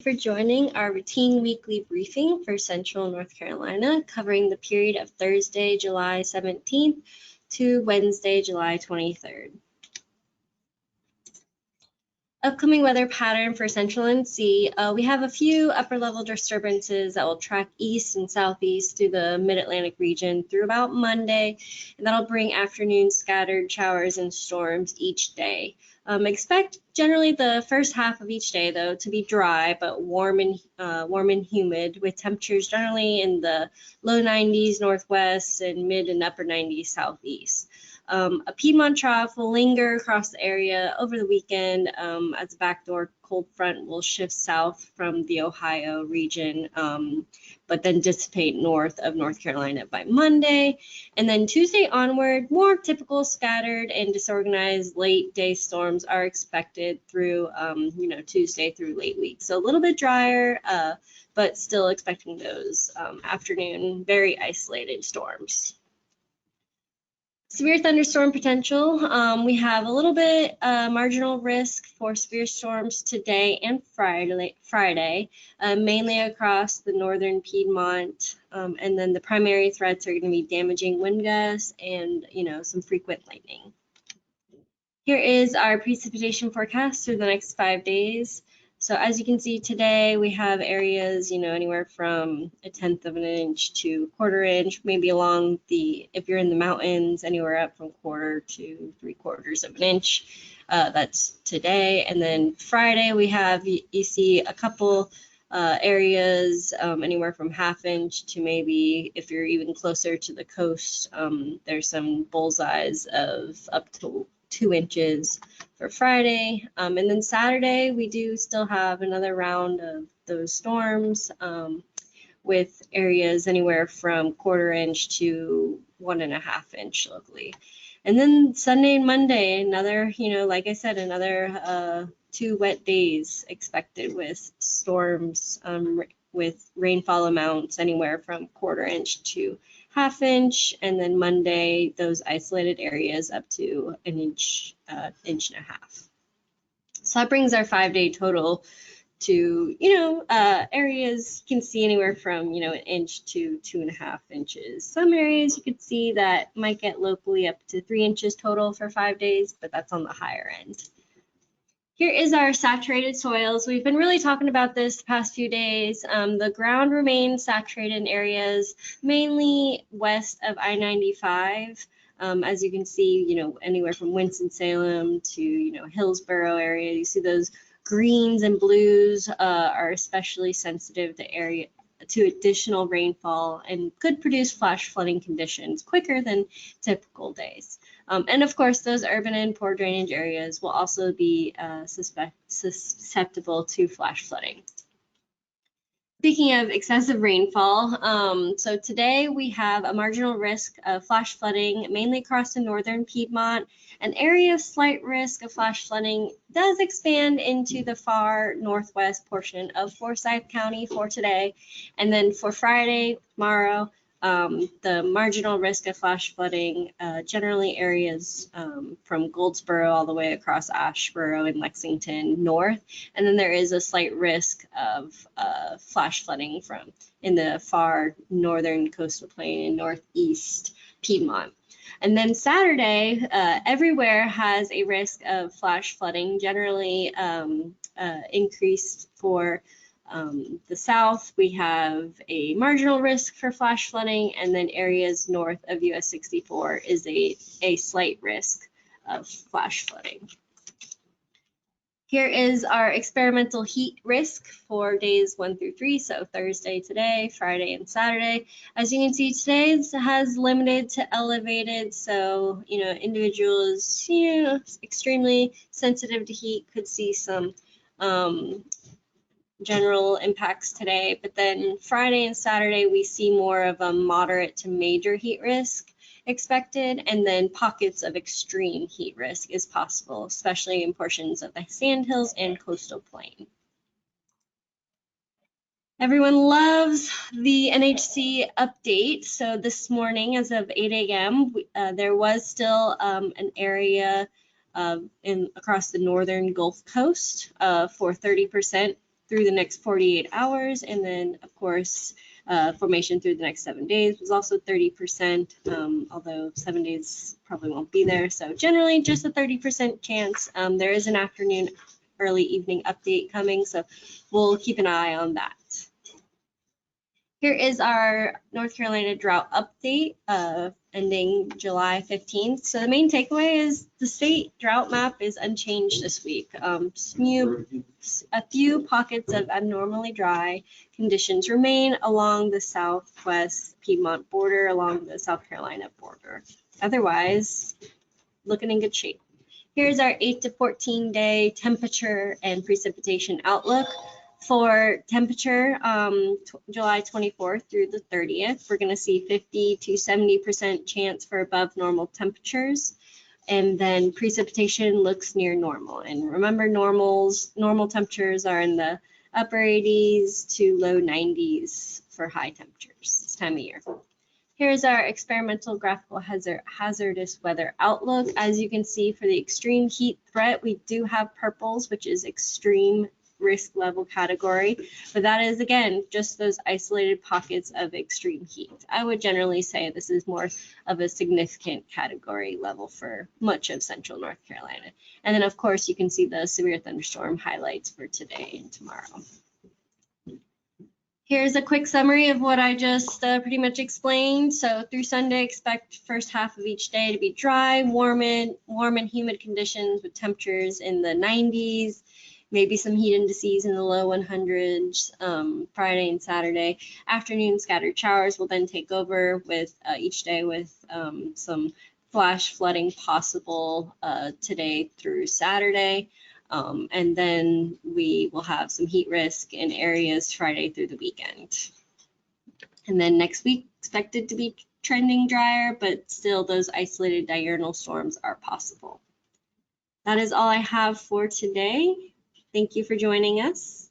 For joining our routine weekly briefing for Central North Carolina, covering the period of Thursday, July 17th to Wednesday, July 23rd. Upcoming weather pattern for Central NC. We have a few upper level disturbances that will track east and southeast through the mid-Atlantic region through about Monday, and that'll bring afternoon scattered showers and storms each day. Expect generally the first half of each day, though, to be dry but warm and humid, with temperatures generally in the low 90s northwest and mid and upper 90s southeast. A Piedmont trough will linger across the area over the weekend as a backdoor cold front will shift south from the Ohio region, but then dissipate north of North Carolina by Monday. And then Tuesday onward, more typical scattered and disorganized late day storms are expected through, Tuesday through late week. So a little bit drier, but still expecting those afternoon, very isolated storms. Severe thunderstorm potential. We have a little bit marginal risk for severe storms today and Friday, mainly across the northern Piedmont. And then the primary threats are going to be damaging wind gusts and, some frequent lightning. Here is our precipitation forecast for the next 5 days. So as you can see today, we have areas, anywhere from 1/10 of an inch to 1/4 inch, maybe along if you're in the mountains, anywhere up from 1/4 to 3/4 of an inch. That's today. And then Friday, we have, you see a couple areas, anywhere from 1/2 inch to maybe, if you're even closer to the coast, there's some bullseyes of up to 2 inches for Friday. And then Saturday, we do still have another round of those storms with areas anywhere from 1/4 inch to 1.5 inch locally. And then Sunday and Monday, another, like I said, another 2 wet days expected with storms with rainfall amounts anywhere from 1/4 inch to 1/2 inch, and then Monday, those isolated areas up to 1 inch, 1.5 inches. So that brings our 5-day total to, areas you can see anywhere from, 1 inch to 2.5 inches. Some areas you could see that might get locally up to 3 inches total for 5 days, but that's on the higher end. Here is our saturated soils. We've been really talking about this the past few days. The ground remains saturated in areas mainly west of I-95. As you can see, anywhere from Winston-Salem to, Hillsborough area. You see those greens and blues are especially sensitive to additional rainfall and could produce flash flooding conditions quicker than typical days. And of course, those urban and poor drainage areas will also be susceptible to flash flooding. Speaking of excessive rainfall, so today we have a marginal risk of flash flooding, mainly across the northern Piedmont. An area of slight risk of flash flooding does expand into the far northwest portion of Forsyth County for today. And then for Friday, tomorrow, the marginal risk of flash flooding, generally areas from Goldsboro all the way across Asheboro and Lexington north. And then there is a slight risk of flash flooding in the far northern coastal plain and northeast Piedmont. And then Saturday, everywhere has a risk of flash flooding, generally increased for the south. We have a marginal risk for flash flooding, and then areas north of US 64 is a slight risk of flash flooding. Here is our experimental heat risk for days 1 through 3, so Thursday today, Friday, and Saturday. As you can see, today has limited to elevated, so individuals extremely sensitive to heat could see some general impacts today, but then Friday and Saturday we see more of a moderate to major heat risk expected, and then pockets of extreme heat risk is possible, especially in portions of the Sandhills and coastal plain. Everyone loves the NHC update. So this morning, as of 8 a.m., there was still an area across the northern Gulf Coast for 30% through the next 48 hours. And then, of course, formation through the next 7 days was also 30%, although 7 days probably won't be there. So generally just a 30% chance. There is an afternoon, early evening update coming, so we'll keep an eye on that. Here is our North Carolina drought update ending July 15th. So the main takeaway is the state drought map is unchanged this week. A few pockets of abnormally dry conditions remain along the southwest Piedmont border, along the South Carolina border. Otherwise, looking in good shape. Here's our 8 to 14 day temperature and precipitation outlook. For temperature, July 24th through the 30th, we're going to see 50 to 70% chance for above normal temperatures. And then precipitation looks near normal. And remember, normal temperatures are in the upper 80s to low 90s for high temperatures this time of year. Here's our experimental graphical hazardous weather outlook. As you can see, for the extreme heat threat, we do have purples, which is extreme risk level category, but that is, again, just those isolated pockets of extreme heat. I would generally say this is more of a significant category level for much of central North Carolina. And then, of course, you can see the severe thunderstorm highlights for today and tomorrow. Here's a quick summary of what I just pretty much explained. So through Sunday, expect first half of each day to be dry, warm and humid conditions with temperatures in the 90s. Maybe some heat indices in the low 100s Friday and Saturday. Afternoon scattered showers will then take over with each day with some flash flooding possible today through Saturday. And then we will have some heat risk in areas Friday through the weekend. And then next week expected to be trending drier, but still those isolated diurnal storms are possible. That is all I have for today. Thank you for joining us.